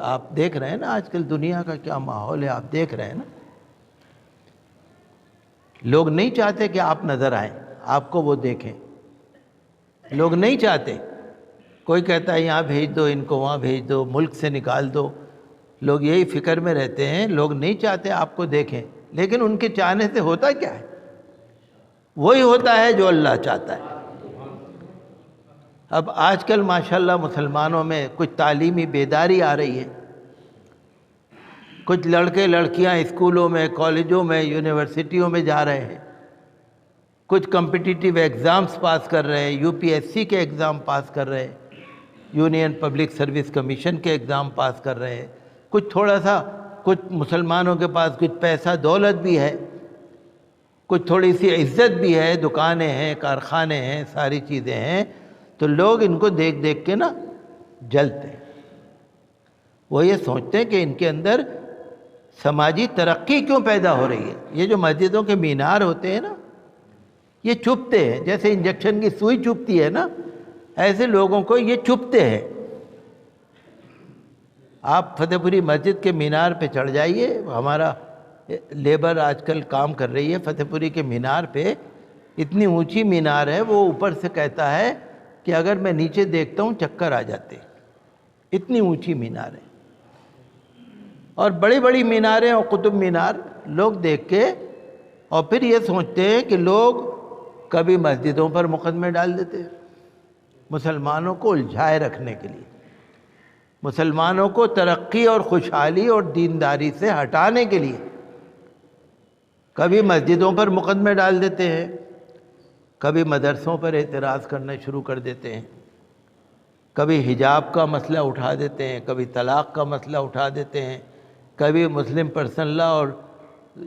آپ دیکھ رہے ہیں نا آج کل دنیا کا کیا ماحول ہے، آپ دیکھ رہے ہیں نا، لوگ نہیں چاہتے کہ آپ نظر آئیں، آپ کو وہ دیکھیں، لوگ نہیں چاہتے. کوئی کہتا ہے یہاں بھیج دو ان کو، وہاں بھیج دو، ملک سے نکال دو. لوگ یہی فکر میں رہتے ہیں، لوگ نہیں چاہتے آپ کو دیکھیں. لیکن ان کے چاہنے سے ہوتا کیا ہے؟ وہی ہوتا ہے جو اللہ چاہتا ہے. اب آج کل ماشاءاللہ مسلمانوں میں کچھ تعلیمی بیداری آ رہی ہے. کچھ لڑکے لڑکیاں اسکولوں میں، کالجوں میں، یونیورسٹیوں میں جا رہے ہیں. کچھ کمپٹیٹیو ایگزامز پاس کر رہے ہیں، UPSC کے ایگزام پاس کر رہے ہیں، یونین پبلک سروس کمیشن کے ایگزام پاس کر رہے ہیں. کچھ مسلمانوں کے پاس کچھ پیسہ دولت بھی ہے، کچھ تھوڑی سی عزت بھی ہے، دکانیں ہیں، کارخانے ہیں، ساری چیزیں ہیں. تو لوگ ان کو دیکھ دیکھ کے نا جلتے ہیں. وہ یہ سوچتے ہیں کہ ان کے اندر سماجی ترقی کیوں پیدا ہو رہی ہے. یہ جو مسجدوں کے مینار ہوتے ہیں نا، یہ چبھتے ہیں، جیسے انجیکشن کی سوئی چبھتی ہے نا، ایسے لوگوں کو یہ چبھتے ہیں. آپ فتح پوری مسجد کے مینار پہ چڑھ جائیے، ہمارا لیبر آج کل کام کر رہی ہے فتح پوری کے مینار پہ. اتنی اونچی مینار ہے، وہ اوپر سے کہتا ہے کہ اگر میں نیچے دیکھتا ہوں چکر آ جاتے. اتنی اونچی مینار ہے. اور بڑی بڑی میناریں اور قطب مینار لوگ دیکھ کے اور پھر یہ سوچتے ہیں کہ لوگ کبھی مسجدوں پر مقدمے ڈال دیتے ہیں، مسلمانوں کو الجھائے رکھنے کے لیے، مسلمانوں کو ترقی اور خوشحالی اور دینداری سے ہٹانے کے لیے. کبھی مسجدوں پر مقدمے ڈال دیتے ہیں، کبھی مدرسوں پر اعتراض کرنا شروع کر دیتے ہیں، کبھی حجاب کا مسئلہ اٹھا دیتے ہیں، کبھی طلاق کا مسئلہ اٹھا دیتے ہیں، کبھی مسلم پرسنل لا اور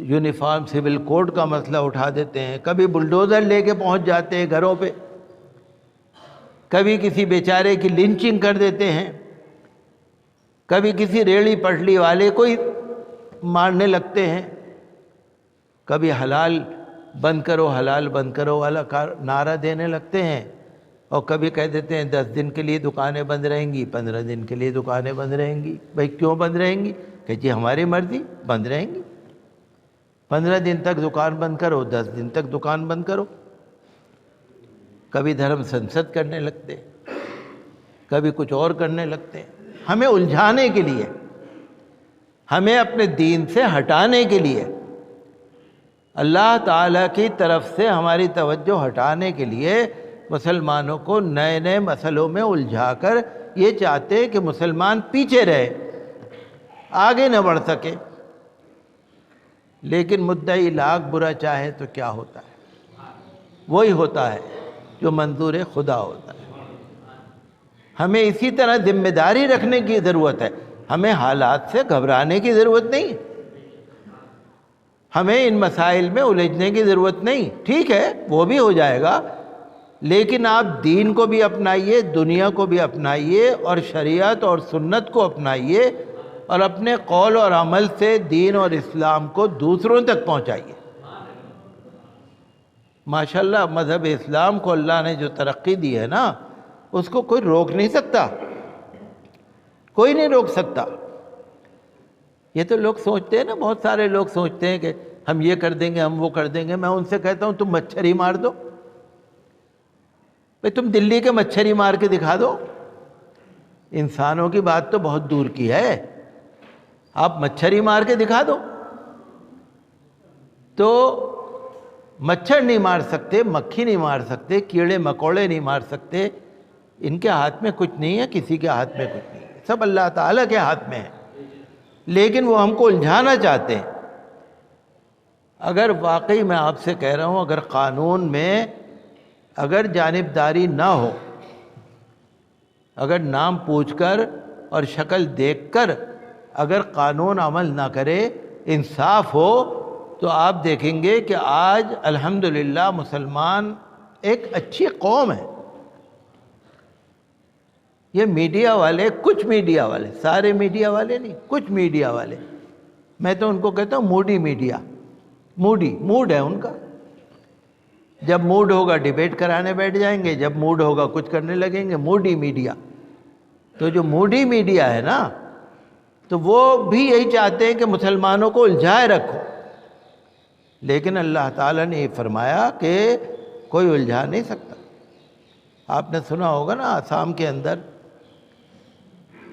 یونیفارم سول کوڈ کا مسئلہ اٹھا دیتے ہیں، کبھی بلڈوزر لے کے پہنچ جاتے ہیں گھروں پہ، کبھی کسی بیچارے کی لنچنگ کر دیتے ہیں، کبھی کسی ریڑھی پٹلی والے کو ہی مارنے لگتے ہیں، کبھی حلال بند کرو حلال بند کرو والا نعرہ دینے لگتے ہیں، اور کبھی کہہ دیتے ہیں 10 دن کے لیے دکانیں بند رہیں گی، 15 دن کے لیے دکانیں بند رہیں گی. بھئی کیوں بند رہیں گی؟ کہ جی ہماری مرضی، بند رہیں گی. 15 دن تک دکان بند کرو، 10 دن تک دکان بند کرو. کبھی دھرم سنسد کرنے لگتے، کبھی کچھ اور کرنے لگتے ہیں، ہمیں الجھانے کے لیے، ہمیں اپنے دین سے ہٹانے کے لیے، اللہ تعالیٰ کی طرف سے ہماری توجہ ہٹانے کے لیے مسلمانوں کو نئے نئے مسئلوں میں الجھا کر یہ چاہتے کہ مسلمان پیچھے رہے، آگے نہ بڑھ سکے. لیکن مدعی لاکھ برا چاہے تو کیا ہوتا ہے؟ وہی ہوتا ہے جو منظور خدا ہوتا ہے. ہمیں اسی طرح ذمہ داری رکھنے کی ضرورت ہے. ہمیں حالات سے گھبرانے کی ضرورت نہیں، ہمیں ان مسائل میں الجھنے کی ضرورت نہیں. ٹھیک ہے وہ بھی ہو جائے گا، لیکن آپ دین کو بھی اپنائیے، دنیا کو بھی اپنائیے، اور شریعت اور سنت کو اپنائیے، اور اپنے قول اور عمل سے دین اور اسلام کو دوسروں تک پہنچائیے. ماشاءاللہ مذہب اسلام کو اللہ نے جو ترقی دی ہے نا، اس کو کوئی روک نہیں سکتا، کوئی نہیں روک سکتا. یہ تو لوگ سوچتے ہیں نا، بہت سارے لوگ سوچتے ہیں کہ ہم یہ کر دیں گے، ہم وہ کر دیں گے. میں ان سے کہتا ہوں تم مچھر ہی مار دو. بھئی تم دلی کے مچھر ہی مار کے دکھا دو. انسانوں کی بات تو بہت دور کی ہے، آپ مچھر ہی مار کے دکھا دو. تو مچھر نہیں مار سکتے، مکھی نہیں مار سکتے، کیڑے مکوڑے نہیں مار سکتے. ان کے ہاتھ میں کچھ نہیں ہے، کسی کے ہاتھ میں کچھ نہیں ہے، سب اللہ تعالیٰ کے ہاتھ میں ہے. لیکن وہ ہم کو الجھانا چاہتے ہیں. اگر واقعی میں آپ سے کہہ رہا ہوں، اگر قانون میں اگر جانبداری نہ ہو، اگر نام پوچھ کر اور شکل دیکھ کر اگر قانون عمل نہ کرے، انصاف ہو، تو آپ دیکھیں گے کہ آج الحمدللہ مسلمان ایک اچھی قوم ہے. یہ میڈیا والے، کچھ میڈیا والے، سارے میڈیا والے نہیں، کچھ میڈیا والے، میں تو ان کو کہتا ہوں موڈی میڈیا. موڈ ہے ان کا. جب موڈ ہوگا ڈیبیٹ کرانے بیٹھ جائیں گے، جب موڈ ہوگا کچھ کرنے لگیں گے. موڈی میڈیا. تو جو موڈی میڈیا ہے نا، تو وہ بھی یہی چاہتے ہیں کہ مسلمانوں کو الجھائے رکھو، لیکن اللہ تعالیٰ نے یہ فرمایا کہ کوئی الجھا نہیں سکتا۔ آپ نے سنا ہوگا نا آسام کے اندر،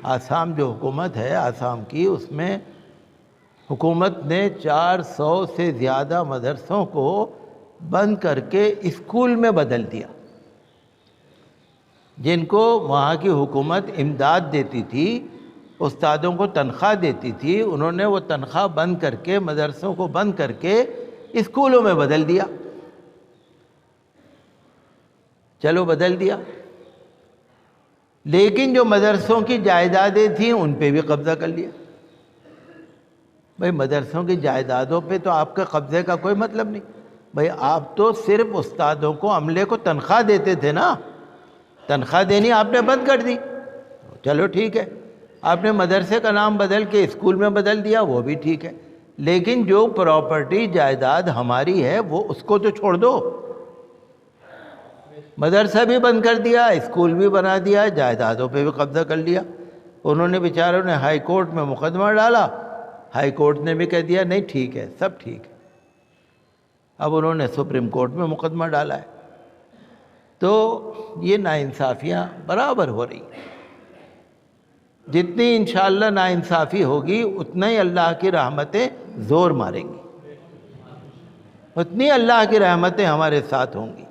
آسام جو حکومت ہے آسام کی، اس میں حکومت نے 400 سے زیادہ مدرسوں کو بند کر کے اسکول میں بدل دیا۔ جن کو وہاں کی حکومت امداد دیتی تھی، استادوں کو تنخواہ دیتی تھی، انہوں نے وہ تنخواہ بند کر کے، مدرسوں کو بند کر کے اسکولوں میں بدل دیا۔ چلو بدل دیا، لیکن جو مدرسوں کی جائیدادیں تھیں ان پہ بھی قبضہ کر لیا۔ بھئی مدرسوں کی جائیدادوں پہ تو آپ کے قبضے کا کوئی مطلب نہیں، بھئی آپ تو صرف استادوں کو، عملے کو تنخواہ دیتے تھے نا، تنخواہ دینی آپ نے بند کر دی، چلو ٹھیک ہے۔ آپ نے مدرسے کا نام بدل کے اسکول میں بدل دیا، وہ بھی ٹھیک ہے، لیکن جو پراپرٹی جائیداد ہماری ہے وہ اس کو تو چھوڑ دو۔ مدرسہ بھی بند کر دیا، اسکول بھی بنا دیا، جائیدادوں پہ بھی قبضہ کر لیا۔ انہوں نے بیچاروں نے ہائی کورٹ میں مقدمہ ڈالا، ہائی کورٹ نے بھی کہہ دیا نہیں ٹھیک ہے، سب ٹھیک ہے۔ اب انہوں نے سپریم کورٹ میں مقدمہ ڈالا ہے۔ تو یہ ناانصافیاں برابر ہو رہی ہیں۔ جتنی انشاءاللہ ناانصافی ہوگی اتنا ہی اللہ کی رحمتیں زور ماریں گی، اتنی اللہ کی رحمتیں ہمارے ساتھ ہوں گی۔